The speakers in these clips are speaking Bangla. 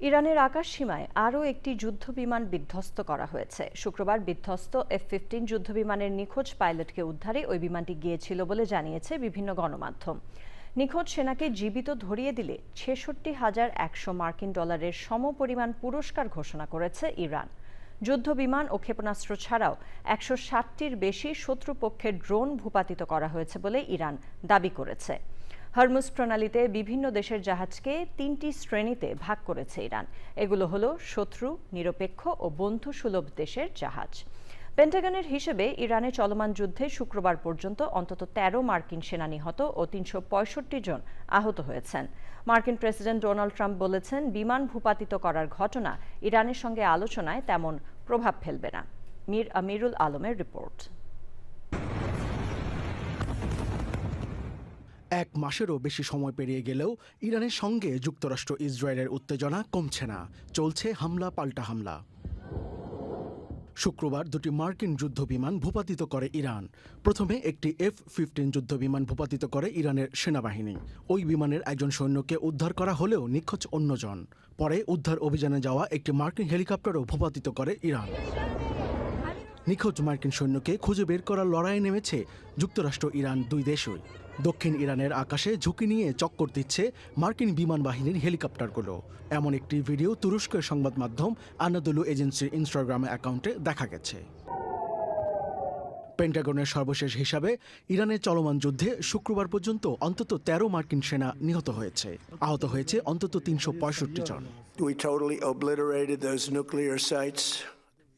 ইরানের আকাশসীমায় আরও একটি যুদ্ধবিমান বিধ্বস্ত করা হয়েছে। শুক্রবার বিধ্বস্ত F-15 যুদ্ধবিমানের নিখোঁজ পাইলটকে উদ্ধারে ওই বিমানটি গিয়েছিল বলে জানিয়েছে বিভিন্ন গণমাধ্যম। নিখোঁজ সেনাকে জীবিত ধরিয়ে দিলে ৬৬,১০০ মার্কিন ডলারের সমপরিমাণ পুরস্কার ঘোষণা করেছে ইরান। যুদ্ধবিমান ও ক্ষেপণাস্ত্র ছাড়াও ১৬০টির বেশি শত্রুপক্ষের ড্রোন ভূপাতিত করা হয়েছে বলে ইরান দাবি করেছে। হরমুজ প্রণালীতে বিভিন্ন দেশের জাহাজকে ৩টি শ্রেণীতে ভাগ করেছে ইরান। এগুলো হলো শত্রু, নিরপেক্ষ ও বন্ধুসুলভ দেশের জাহাজ। পেন্টাগনের হিসেবে ইরানে চলমান যুদ্ধে শুক্রবার পর্যন্ত অন্তত ১৩ মার্কিন সেনা নিহত ও ৩৬৫ জন আহত হয়েছেন। মার্কিন প্রেসিডেন্ট ডোনাল্ড ট্রাম্প বলেছেন, বিমান ভূপাতিত করার ঘটনা ইরানের সঙ্গে আলোচনায় তেমন প্রভাব ফেলবে না। মীর আমিরুল আলমের রিপোর্ট। ১ মাসেরও বেশি সময় পেরিয়ে গেলেও ইরানের সঙ্গে যুক্তরাষ্ট্র ইসরায়েলের উত্তেজনা কমছে না, চলছে হামলা পাল্টা হামলা। শুক্রবার দুটি মার্কিন যুদ্ধবিমান ভূপাতিত করে ইরান। প্রথমে একটি F-15 যুদ্ধবিমান ভূপাতিত করে ইরানের সেনাবাহিনী। ওই বিমানের একজন সৈন্যকে উদ্ধার করা হলেও নিখোঁজ অন্যজন। পরে উদ্ধার অভিযানে যাওয়া একটি মার্কিন হেলিকপ্টারও ভূপাতিত করে ইরান। নিখোঁজ মার্কিন সৈন্যকে খুঁজে বের করার লড়াইয়ে নেমেছে যুক্তরাষ্ট্র ইরান দুই দেশই। দক্ষিণ ইরানের আকাশে ঝুঁকি নিয়ে চক্কর দিচ্ছে মার্কিন বিমান বাহিনীর হেলিকপ্টারগুলো। এমন একটি ভিডিও তুরস্কের সংবাদ মাধ্যম আনাদোলু এজেন্সির ইনস্টাগ্রাম অ্যাকাউন্টে দেখা গেছে। পেন্টাগনের সর্বশেষ হিসাবে ইরানের চলমান যুদ্ধে শুক্রবার পর্যন্ত অন্তত ১৩ মার্কিন সেনা নিহত হয়েছে, আহত হয়েছে অন্তত ৩৬৫ জন।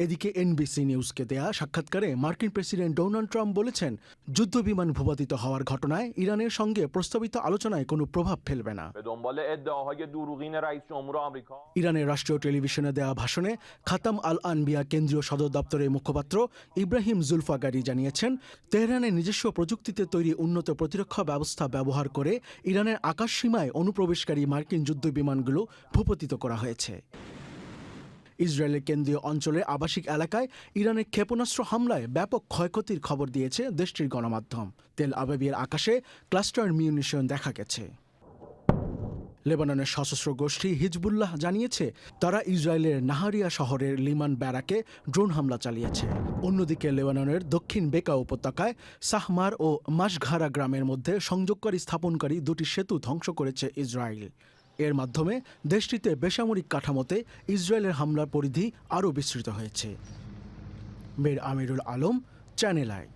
এদিকে এনবিসি নিউজকে দেয়া সাক্ষাৎকারে মার্কিন প্রেসিডেন্ট ডোনাল্ড ট্রাম্প বলেছেন, যুদ্ধবিমান ভূপাতিত হওয়ার ঘটনায় ইরানের সঙ্গে প্রস্তাবিত আলোচনায় কোনো প্রভাব ফেলবে না। ইরানের রাষ্ট্রীয় টেলিভিশনে দেওয়া ভাষণে খাতাম আল আনবিয়া কেন্দ্রীয় সদর দপ্তরের মুখপাত্র ইব্রাহিম জুলফাগারি জানিয়েছেন, তেহরানের নিজস্ব প্রযুক্তিতে তৈরি উন্নত প্রতিরক্ষা ব্যবস্থা ব্যবহার করে ইরানের আকাশসীমায় অনুপ্রবেশকারী মার্কিন যুদ্ধবিমানগুলো ভূপাতিত করা হয়েছে। ইসরায়েলের কেন্দ্রীয় অঞ্চলের আবাসিক এলাকায় ইরানের ক্ষেপণাস্ত্র হামলায় ব্যাপক ক্ষয়ক্ষতির খবর দিয়েছে দেশটির গণমাধ্যম। তেল আবিবের আকাশে ক্লাস্টার মিউনিশন দেখা গেছে। লেবাননের সশস্ত্র গোষ্ঠী হিজবুল্লাহ জানিয়েছে, তারা ইসরায়েলের নাহারিয়া শহরের লিমান ব্যারাকে ড্রোন হামলা চালিয়েছে। অন্যদিকে লেবাননের দক্ষিণ বেকা উপত্যকায় সাহমার ও মাসঘারা গ্রামের মধ্যে সংযোগকারী স্থাপনকারী দুটি সেতু ধ্বংস করেছে ইসরায়েল। এর মাধ্যমে দেশটিতে বেসামরিক কাঠামোতে ইসরায়েলের হামলার পরিধি আরও বিস্তৃত হয়েছে। মীর আমিরুল আলম, চ্যানেল আই।